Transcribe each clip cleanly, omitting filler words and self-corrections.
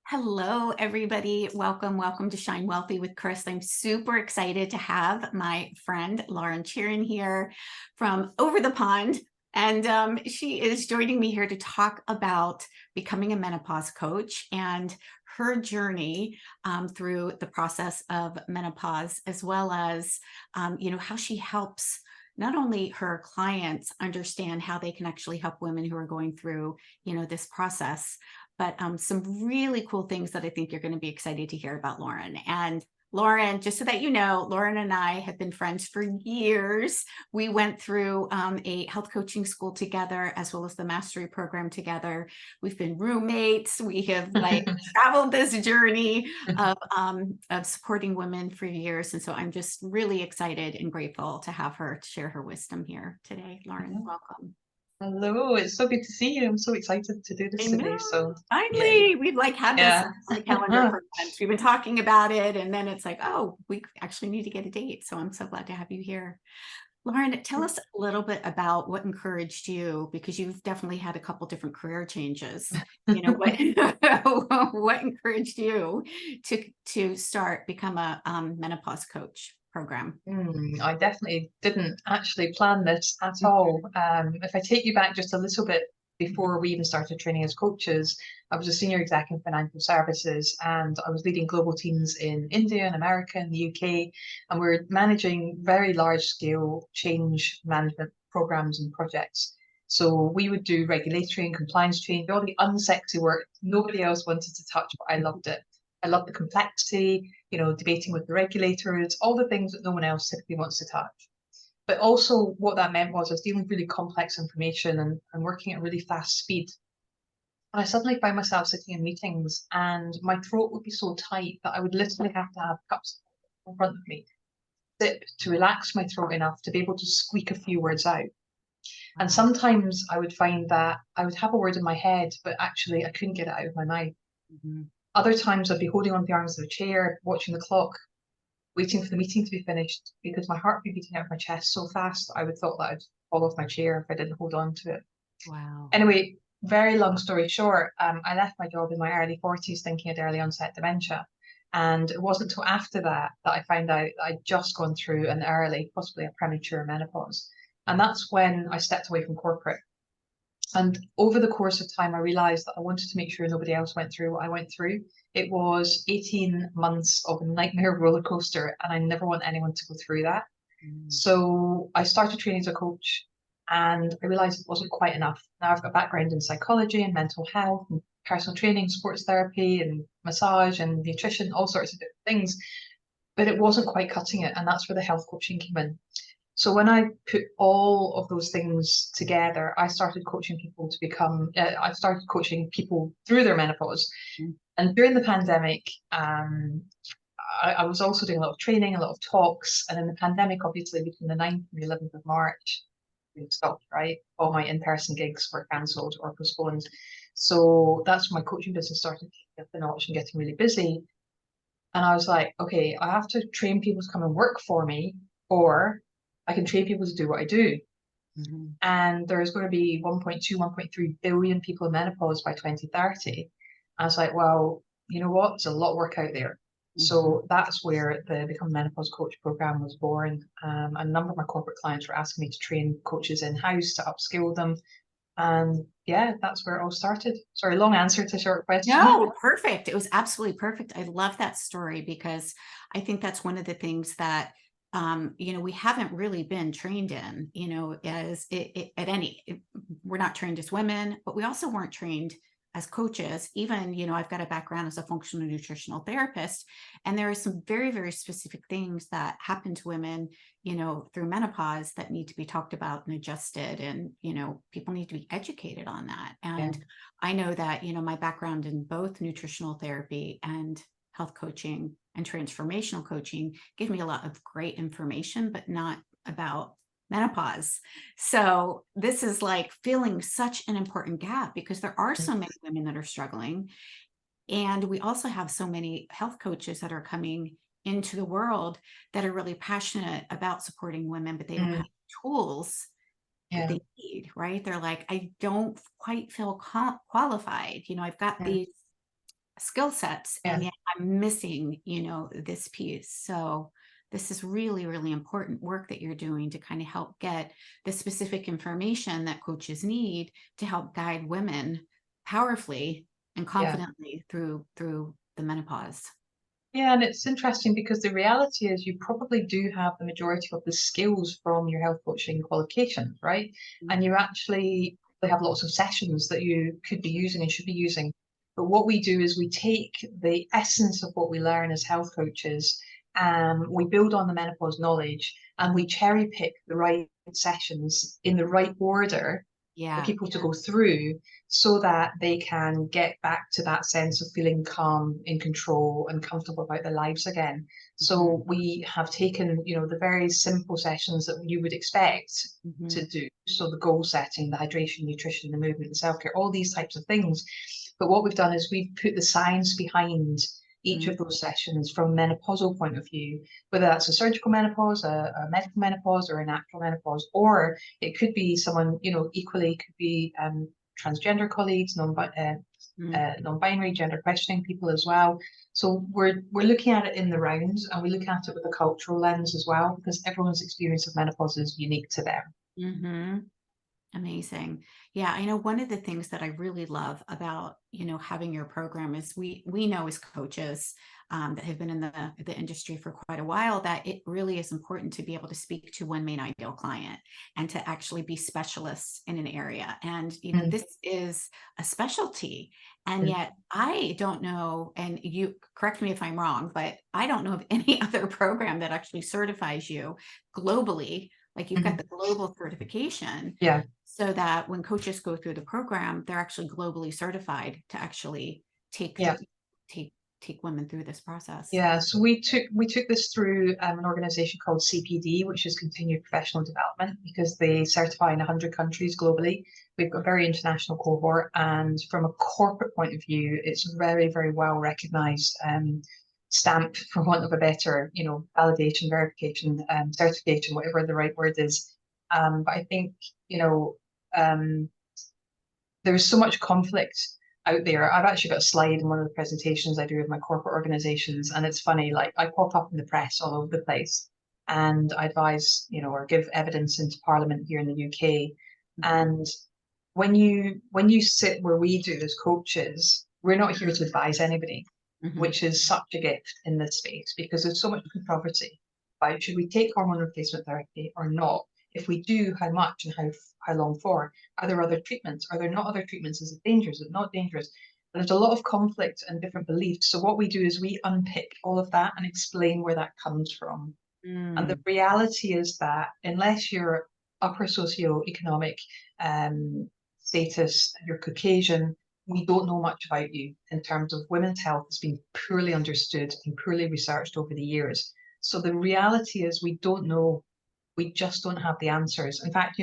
Hello, everybody. Welcome to Shine Wealthy with Chris. I'm super excited to have my friend Lauren Chiren here from over the pond. And she is joining me here to talk about becoming a menopause coach and her journey through the process of menopause, as well as, how she helps not only her clients understand how they can actually help women who are going through, this process, but some really cool things that I think you're going to be excited to hear about Lauren. And Lauren, just so that you know, Lauren and I have been friends for years. We went through a health coaching school together, as well as the mastery program together. We've been roommates. We have traveled this journey of supporting women for years. And so I'm just really excited and grateful to have her to share her wisdom here today. Lauren, welcome. Hello, it's so good to see you. I'm so excited to do I this know. today. So, yay. Finally, we've had this Yeah. on the calendar for months. We've been talking about it, and then it's like, oh, we actually need to get a date. So I'm so glad to have you here. Lauren, tell us a little bit about what encouraged you, because you've definitely had a couple different career changes. What what encouraged you to start become a menopause coach program? I definitely didn't actually plan this at all. If I take you back just a little bit before we even started training as coaches, I was a senior exec in financial services and I was leading global teams in India and America and the UK. And we were managing very large scale change management programs and projects. So we would do regulatory and compliance change, all the unsexy work nobody else wanted to touch, but I loved it. I loved the complexity, debating with the regulators, all the things that no one else typically wants to touch. But also what that meant was I was dealing with really complex information and working at really fast speed. And I suddenly found myself sitting in meetings and my throat would be so tight that I would literally have to have cups in front of me, sip to relax my throat enough to be able to squeak a few words out. And sometimes I would find that I would have a word in my head, but actually I couldn't get it out of my mouth. Mm-hmm. Other times I'd be holding on the arms of a chair, watching the clock, waiting for the meeting to be finished because my heart would be beating out of my chest so fast I would thought that I'd fall off my chair if I didn't hold on to it. Wow. Anyway, very long story short, I left my job in my early 40s thinking I had early-onset dementia. And it wasn't until after that that I found out that I'd just gone through an early, possibly a premature menopause. And that's when I stepped away from corporate. And over the course of time, I realized that I wanted to make sure nobody else went through what I went through. It was 18 months of a nightmare roller coaster, and I never want anyone to go through that. So I started training as a coach, and I realized it wasn't quite enough. Now I've got a background in psychology and mental health, and personal training, sports therapy, and massage and nutrition, all sorts of different things. But it wasn't quite cutting it, and that's where the health coaching came in. So when I put all of those things together, I started coaching people to become, I started coaching people through their menopause. And during the pandemic, I was also doing a lot of training, a lot of talks. And in the pandemic, obviously, between the 9th and the 11th of March, we stopped, right? All my in-person gigs were cancelled or postponed. So that's when my coaching business started taking up a notch and getting really busy. And I was like, okay, I have to train people to come and work for me, or I can train people to do what I do. Mm-hmm. And there's going to be 1.2, 1.3 billion people in menopause by 2030. I was like, well, you know what? There's a lot of work out there. So that's where the Become Menopause Coach program was born. A number of my corporate clients were asking me to train coaches in-house to upskill them. And yeah, that's where it all started. Sorry, long answer to short question. No, perfect. It was absolutely perfect. I love that story because I think that's one of the things that we haven't really been trained in, as we're not trained as women, but we also weren't trained as coaches. Even, I've got a background as a functional nutritional therapist, and there are some very, very specific things that happen to women, through menopause that need to be talked about and adjusted. And, people need to be educated on that. And Yeah. I know that, my background in both nutritional therapy and health coaching and transformational coaching give me a lot of great information, but not about menopause. So this is like filling such an important gap because there are so many women that are struggling. And we also have so many health coaches that are coming into the world that are really passionate about supporting women, but they don't have tools that Yeah. they need, right? They're like, I don't quite feel qualified. I've got Yeah. these skill sets, Yeah. and yet I'm missing, this piece. So this is really, really important work that you're doing to kind of help get the specific information that coaches need to help guide women powerfully and Yeah. confidently through the menopause. Yeah, and it's interesting because the reality is you probably do have the majority of the skills from your health coaching qualifications, right? And you actually they have lots of sessions that you could be using and should be using. But what we do is we take the essence of what we learn as health coaches, and we build on the menopause knowledge, and we cherry pick the right sessions in the right order for Yeah. people to go through so that they can get back to that sense of feeling calm, in control, and comfortable about their lives again. Mhm. So we have taken, the very simple sessions that you would expect Mhm. to do. So the goal setting, the hydration, nutrition, the movement, the self-care, all these types of things. But what we've done is we've put the science behind each Mhm. of those sessions from a menopausal point of view, whether that's a surgical menopause, a medical menopause, or a natural menopause, or it could be someone, equally could be transgender colleagues, Mhm. non-binary, gender questioning people as well. So we're looking at it in the rounds, and we look at it with a cultural lens as well, because everyone's experience of menopause is unique to them. Mhm. Amazing. Yeah, I know one of the things that I really love about, having your program is we know as coaches that have been in the industry for quite a while that it really is important to be able to speak to one main ideal client and to actually be specialists in an area. And, Mm, this is a specialty. And mm, yet I don't know, and you correct me if I'm wrong, but I don't know of any other program that actually certifies you globally. Like you've got mm. the global certification Yeah. so that when coaches go through the program, they're actually globally certified to actually take Yeah. take take women through this process. Yeah, so we took this through an organization called CPD, which is Continued Professional Development, because they certify in 100 countries globally. We've got a very international cohort, and from a corporate point of view, it's very, very well recognized, stamped, for want of a better, validation, verification, certification, whatever the right word is. But I think, you know, um, there's so much conflict out there. I've actually got a slide in one of the presentations I do with my corporate organizations, and it's funny, like I pop up in the press all over the place and I advise, or give evidence into Parliament here in the UK. Mhm. And when you sit where we do as coaches, we're not here to advise anybody, Mhm. which is such a gift in this space because there's so much controversy about should we take hormone replacement therapy or not? If we do, how much and how long for? Are there other treatments? Are there not other treatments? Is it dangerous? Is it not dangerous? And there's a lot of conflict and different beliefs. So what we do is we unpick all of that and explain where that comes from. And the Mm. reality is that unless you're upper socioeconomic status, you're Caucasian, we don't know much about you in terms of women's health has been poorly understood and poorly researched over the years. So the reality is we don't know. We just don't have the answers. In fact,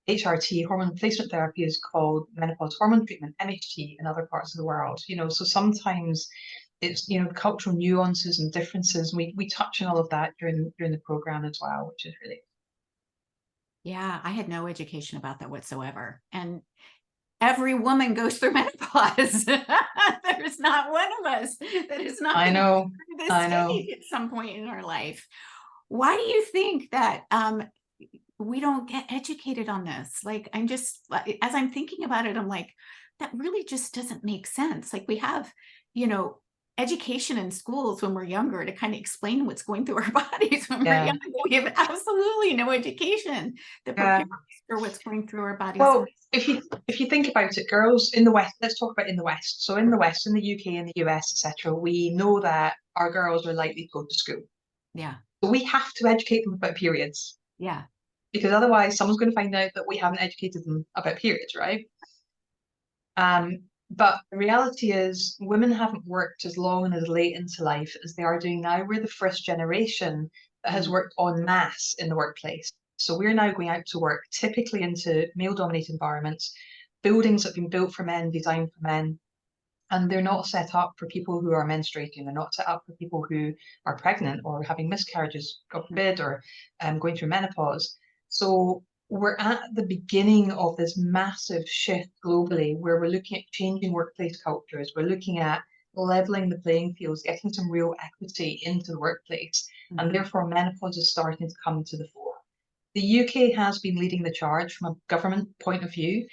HRT, hormone replacement therapy, is called menopause hormone treatment, MHT, in other parts of the world. So sometimes it's cultural nuances and differences. We touch on all of that during the program as well, which is really Yeah, I had no education about that whatsoever. And every woman goes through menopause. There's not one of us that has not I been know, through this I know. stage at some point in our life. Why do you think that we don't get educated on this? Like, I'm just, as I'm thinking about it, I'm like, that really just doesn't make sense. Like, we have, you know, education in schools when we're younger to kind of explain what's going through our bodies when we're Yeah, young. We have absolutely no education that yeah. prepares us for what's going through our bodies. Well, if you think about it, girls in the West, let's talk about in the West. So in the West, in the UK, in the US, etc., we know that our girls are likely to go to school. Yeah. So we have to educate them about periods Yeah. because otherwise someone's going to find out that we haven't educated them about periods, right? But the reality is women haven't worked as long and as late into life as they are doing now. We're the first generation that has Mm. worked en masse in the workplace. So we're now going out to work, typically into male-dominated environments, buildings that have been built for men, designed for men, and they're not set up for people who are menstruating. They're not set up for people who are pregnant or having miscarriages, God forbid, or going through menopause. So we're at the beginning of this massive shift globally where we're looking at changing workplace cultures. We're looking at leveling the playing fields, getting some real equity into the workplace, and therefore menopause is starting to come to the fore. The UK has been leading the charge from a government point of view,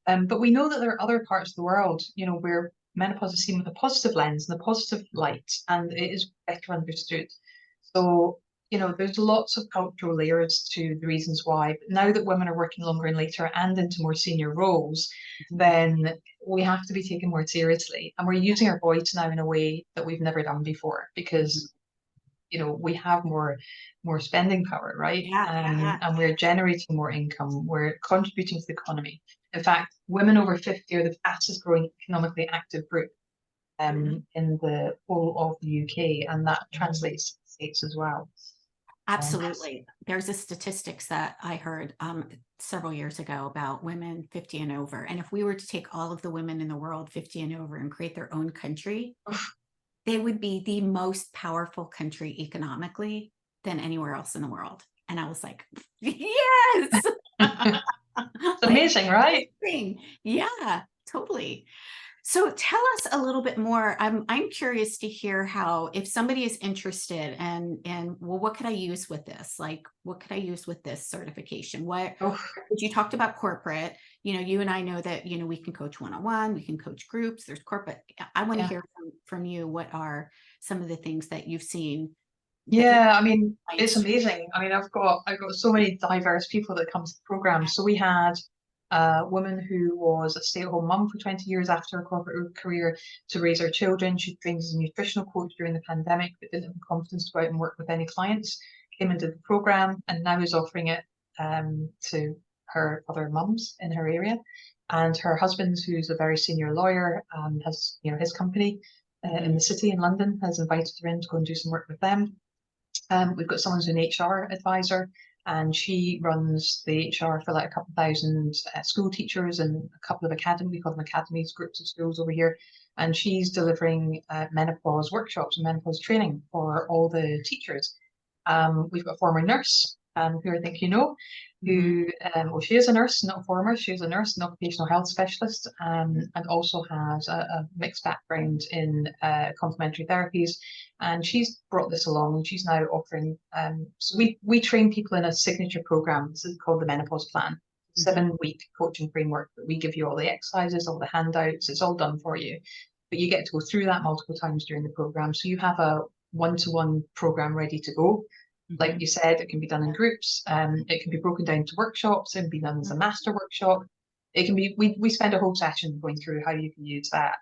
but we know that there are other parts of the world, where menopause is seen with a positive lens and a positive light, and it is better understood. So, there's lots of cultural layers to the reasons why. But now that women are working longer and later and into more senior roles, then we have to be taken more seriously. And we're using our voice now in a way that we've never done before because, we have more spending power, right? And we're generating more income. We're contributing to the economy. In fact, women over 50 are the fastest growing economically active group in the whole of the UK, and that translates to the States as well. Absolutely. There's a statistics that I heard several years ago about women 50 and over. And if we were to take all of the women in the world 50 and over and create their own country, they would be the most powerful country economically than anywhere else in the world. And I was like, yes. It's amazing, right? Yeah, totally. So tell us a little bit more. I'm curious to hear how, if somebody is interested and well, what could I use with this? Like, what could I use with this certification? You talked about corporate, you and I know that, we can coach one-on-one, we can coach groups, there's corporate. I want to hear from you. What are some of the things that you've seen? Yeah, I mean, it's amazing. I mean, I've got so many diverse people that come to the program. So we had a woman who was a stay-at-home mum for 20 years after a corporate career to raise her children. She trained as a nutritional coach during the pandemic, but didn't have the confidence to go out and work with any clients. Came and did the program, and now is offering it to her other mums in her area. And her husband, who's a very senior lawyer, has his company in the city in London, has invited her in to go and do some work with them. We've got someone who's an HR advisor, and she runs the HR for like a couple thousand school teachers and a couple of we call them academies, groups of schools over here. And she's delivering menopause workshops and menopause training for all the teachers. We've got a former nurse, who I think who, well, she is a nurse, not a former, she's a nurse, an occupational health specialist, and also has a mixed background in complementary therapies. And she's brought this along, and she's now offering, so we train people in a signature program. This is called the Menopause Plan, 7-week coaching framework that we give you all the exercises, all the handouts, it's all done for you. But you get to go through that multiple times during the program. So you have a one-to-one program ready to go. Like you said, it can be done in groups. It can be broken down to workshops and be done as a master workshop. It can be, we spend a whole session going through how you can use that.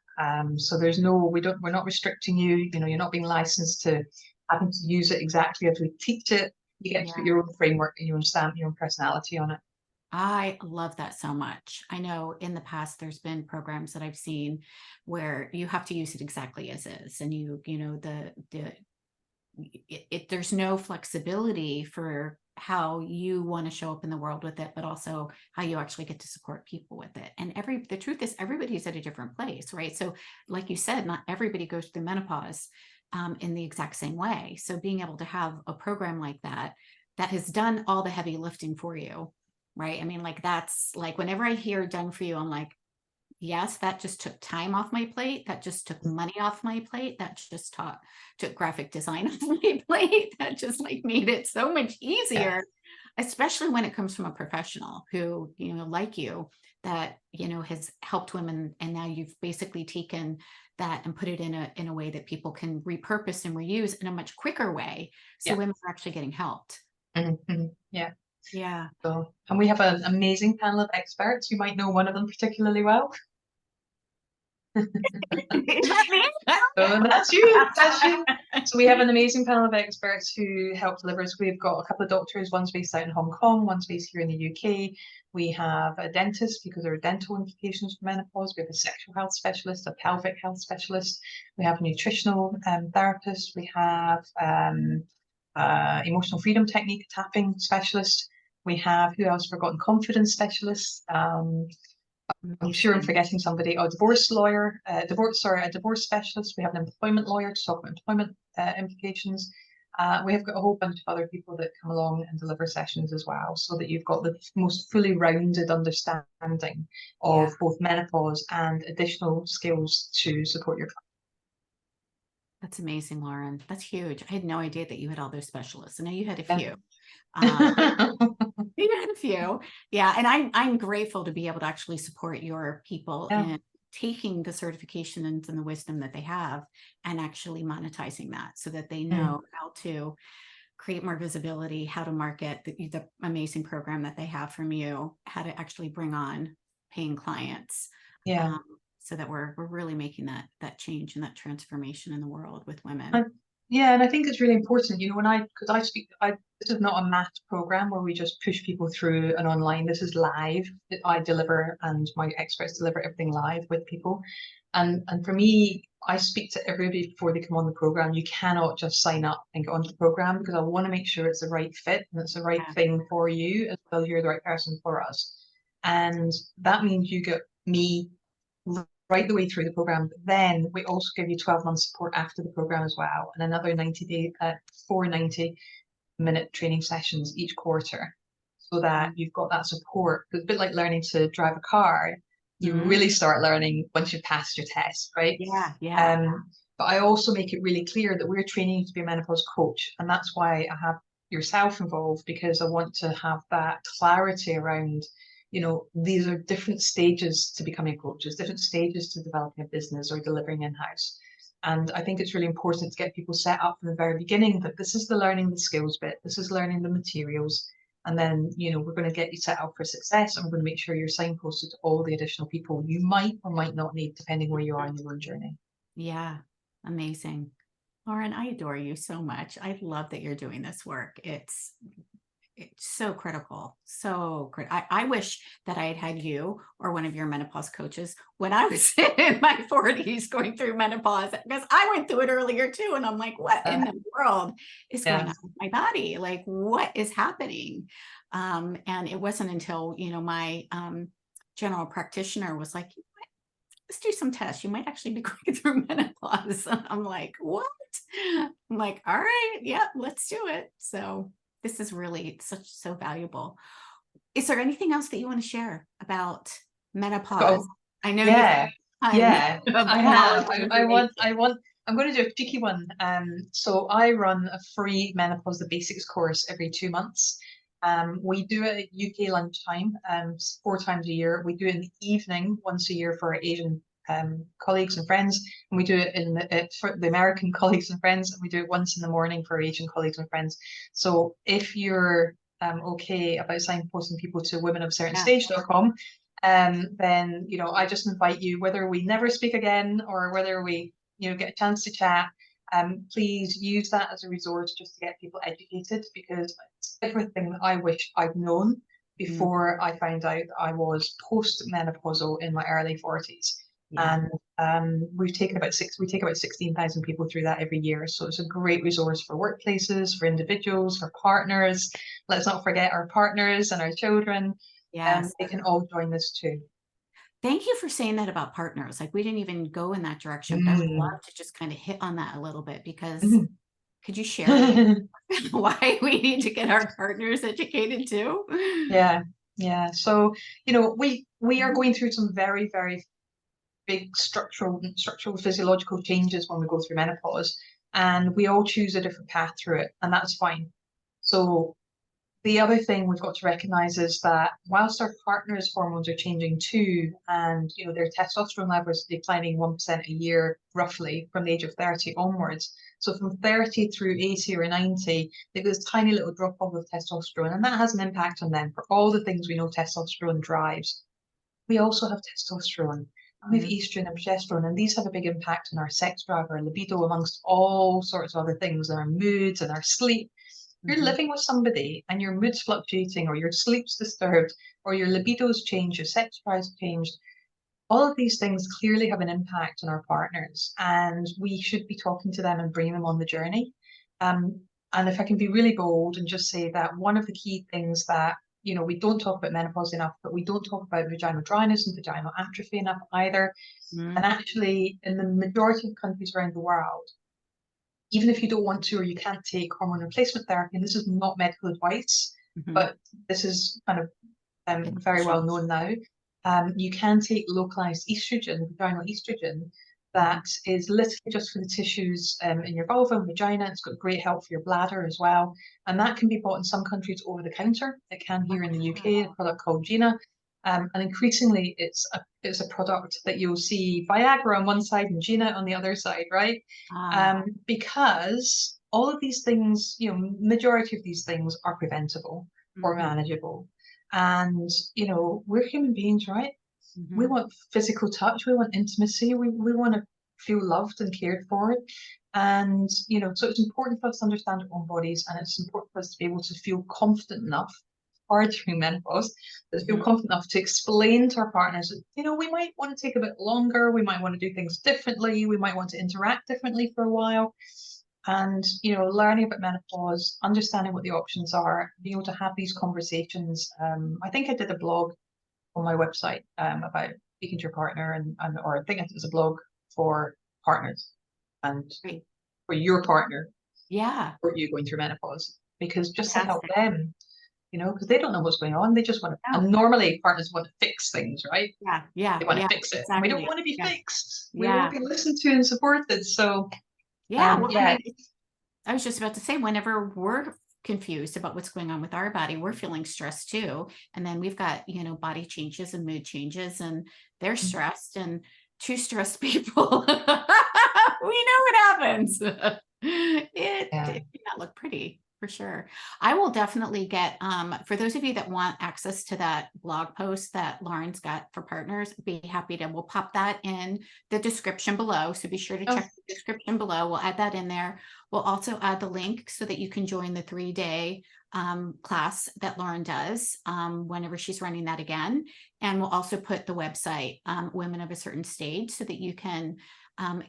So there's we're not restricting you, you're not being licensed to having to use it exactly as we teach it. You get to put your own framework and your own stamp, your own personality on it. I love that so much. I know in the past there's been programs that I've seen where you have to use it exactly as is, and there's no flexibility for how you want to show up in the world with it, but also how you actually get to support people with it. And the truth is everybody's at a different place, right? So like you said, not everybody goes through menopause in the exact same way. So being able to have a program like that has done all the heavy lifting for you, right? I mean, like, that's like, whenever I hear done for you, I'm like, yes, that just took time off my plate. That just took money off my plate. That just took graphic design off my plate. That just like made it so much easier, especially when it comes from a professional who, like you, that, has helped women. And now you've basically taken that and put it in a way that people can repurpose and reuse in a much quicker way. So women are actually getting helped. Yeah. Yeah. So, and we have an amazing panel of experts. You might know one of them particularly well. Is that me? So that's you. That's you. So we have an amazing panel of experts who help deliver. So we've got a couple of doctors, one's based out in Hong Kong, one's based here in the UK. We have a dentist because there are dental implications for menopause. We have a sexual health specialist, a pelvic health specialist. We have a nutritional therapist. We have emotional freedom technique tapping specialist. We have, who else forgotten, confidence specialist. I'm sure I'm forgetting somebody. A divorce lawyer, a divorce specialist. We have an employment lawyer to talk about employment implications. We have got a whole bunch of other people that come along and deliver sessions as well, so that you've got the most fully rounded understanding Yeah, of both menopause and additional skills to support your that's amazing, Lauren. That's huge. I had no idea that you had all those specialists. I know you had a client. few. Um, you had a few. Yeah. And I'm grateful to be able to actually support your people Yeah. in taking the certifications and the wisdom that they have and actually monetizing that so that they know how to create more visibility, how to market the amazing program that they have from you, how to actually bring on paying clients. Yeah. So that we're really making that change and that transformation in the world with women. And, yeah, and I think it's really important, you know, because I speak, this is not a math program where we just push people through an online. This is live that I deliver, and my experts deliver everything live with people. And for me, I speak to everybody before they come on the program. You cannot just sign up and get onto the program, because I want to make sure it's the right fit and it's the right Yeah. thing for you, as well as you're the right person for us. And that means you get me right the way through the program. But then we also give you 12 months support after the program as well, and another 4 90-minute training sessions each quarter, so that you've got that support. It's a bit like learning to drive a car. You Mhm. really start learning once you've passed your test, right? Yeah, yeah. But I also make it really clear that we're training you to be a menopause coach, and that's why I have yourself involved, because I want to have that clarity around, you know, these are different stages to becoming coaches, different stages to developing a business or delivering in-house. And I think it's really important to get people set up from the very beginning that this is the learning the skills bit, this is learning the materials. And then, you know, we're going to get you set up for success, and we're going to make sure you're signposted to all the additional people you might or might not need, depending where you are in your own journey. Yeah. Amazing. Lauren, I adore you so much. I love that you're doing this work. It's so critical. I wish that I had had you or one of your menopause coaches when I was in my 40s going through menopause, because I went through it earlier too. And I'm like, what in the world is going Yeah. on with my body? Like, what is happening? And it wasn't until, my general practitioner was like, let's do some tests. You might actually be going through menopause. And I'm like, what? I'm like, all right, yeah, let's do it. So this is really so valuable. Is there anything else that you want to share about menopause? Oh, I know you yeah, have yeah, a ton of I knowledge have. and I'm going to do a cheeky one. So I run a free menopause the basics course every 2 months. We do it at UK lunchtime, 4 times a year. We do it in the evening once a year for our Asian colleagues and friends, and we do it for the American colleagues and friends, and we do it once in the morning for Asian colleagues and friends. So if you're okay about signposting people to Yeah, womenofcertainstage.com, then you know I just invite you, whether we never speak again or whether we get a chance to chat. Please use that as a resource just to get people educated, because it's everything that I wish I'd known mm, before I found out that I was post-menopausal in my early 40s. yeah, And we take about 16,000 people through that every year. So it's a great resource for workplaces, for individuals, for partners. Let's not forget our partners and our children. yes. They can all join this too. Thank you for saying that about partners. Like, we didn't even go in that direction, but I would Mm. love to just kind of hit on that a little bit, because Mhm. could you share why we need to get our partners educated too? Yeah, yeah. So, we are going through some very, very big structural physiological changes when we go through menopause, and we all choose a different path through it, and that's fine. So the other thing we've got to recognize is that whilst our partners' hormones are changing too, and their testosterone levels are declining 1% a year roughly from the age of 30 onwards. So from 30 through 80 or 90, there's this tiny little drop off of testosterone, and that has an impact on them for all the things we know testosterone drives. We also have testosterone, and we have Mm, estrogen and progesterone, and these have a big impact on our sex drive, our libido, amongst all sorts of other things, and our moods and our sleep. If you're mhm. living with somebody and your mood's fluctuating, or your sleep's disturbed, or your libido's changed, your sex drive's changed, all of these things clearly have an impact on our partners, and we should be talking to them and bringing them on the journey. Um, and if I can be really bold and just say that one of the key things that we don't talk about menopause enough, but we don't talk about vaginal dryness and vaginal atrophy enough either. Mm, And actually, in the majority of countries around the world, even if you don't want to or you can't take hormone replacement therapy, and this is not medical advice, but this is kind of very well known now, you can take localized estrogen, vaginal estrogen, that is literally just for the tissues in your vulva and vagina. It's got great help for your bladder as well. And that can be bought in some countries over the counter. It can here in the UK, a product called Gina. And increasingly, it's a product that you'll see Viagra on one side and Gina on the other side, right? Because all of these things, you know, majority of these things are preventable or manageable. And, you know, we're human beings, right? We want physical touch, we want intimacy, we want to feel loved and cared for. And, you know, so it's important for us to understand our own bodies, and it's important for us to be able to feel confident enough, hard during menopause, but to feel confident enough to explain to our partners that, you know, we might want to take a bit longer, we might want to do things differently, we might want to interact differently for a while. And, you know, learning about menopause, understanding what the options are, being able to have these conversations. I think I did a blog on my website about speaking to your partner, or I think it was a blog for partners and for your partner. Yeah. For you going through menopause, because just to help them, you know, because they don't know what's going on. They just want to, and normally partners want to fix things, right? They want to fix it. Exactly. And we don't want to be fixed. We want to be listened to and supported. So well, I mean, I was just about to say, whenever we're confused about what's going on with our body, we're feeling stressed too. And then we've got, you know, body changes and mood changes, and they're stressed, and two stressed people, we know what happens. It did not look pretty, for sure. I will definitely get, for those of you that want access to that blog post that Lauren's got for partners, be happy to, we'll pop that in the description below. So be sure to check the description below. We'll add that in there. We'll also add the link so that you can join the 3-day class that Lauren does whenever she's running that again. And we'll also put the website, Women of a Certain Stage, so that you can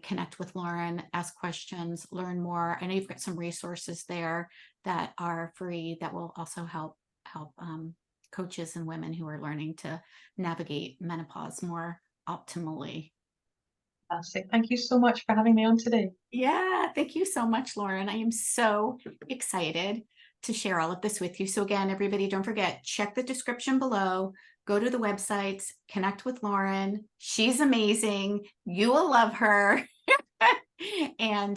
connect with Lauren, ask questions, learn more. I know you've got some resources there that are free that will also help coaches and women who are learning to navigate menopause more optimally. Fantastic. Thank you so much for having me on today. Yeah, thank you so much, Lauren. I am so excited to share all of this with you. So again, everybody, don't forget, check the description below, go to the websites, connect with Lauren. She's amazing. You will love her. And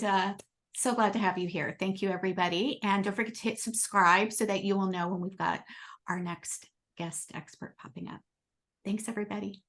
so glad to have you here. Thank you, everybody. And don't forget to hit subscribe so that you will know when we've got our next guest expert popping up. Thanks, everybody.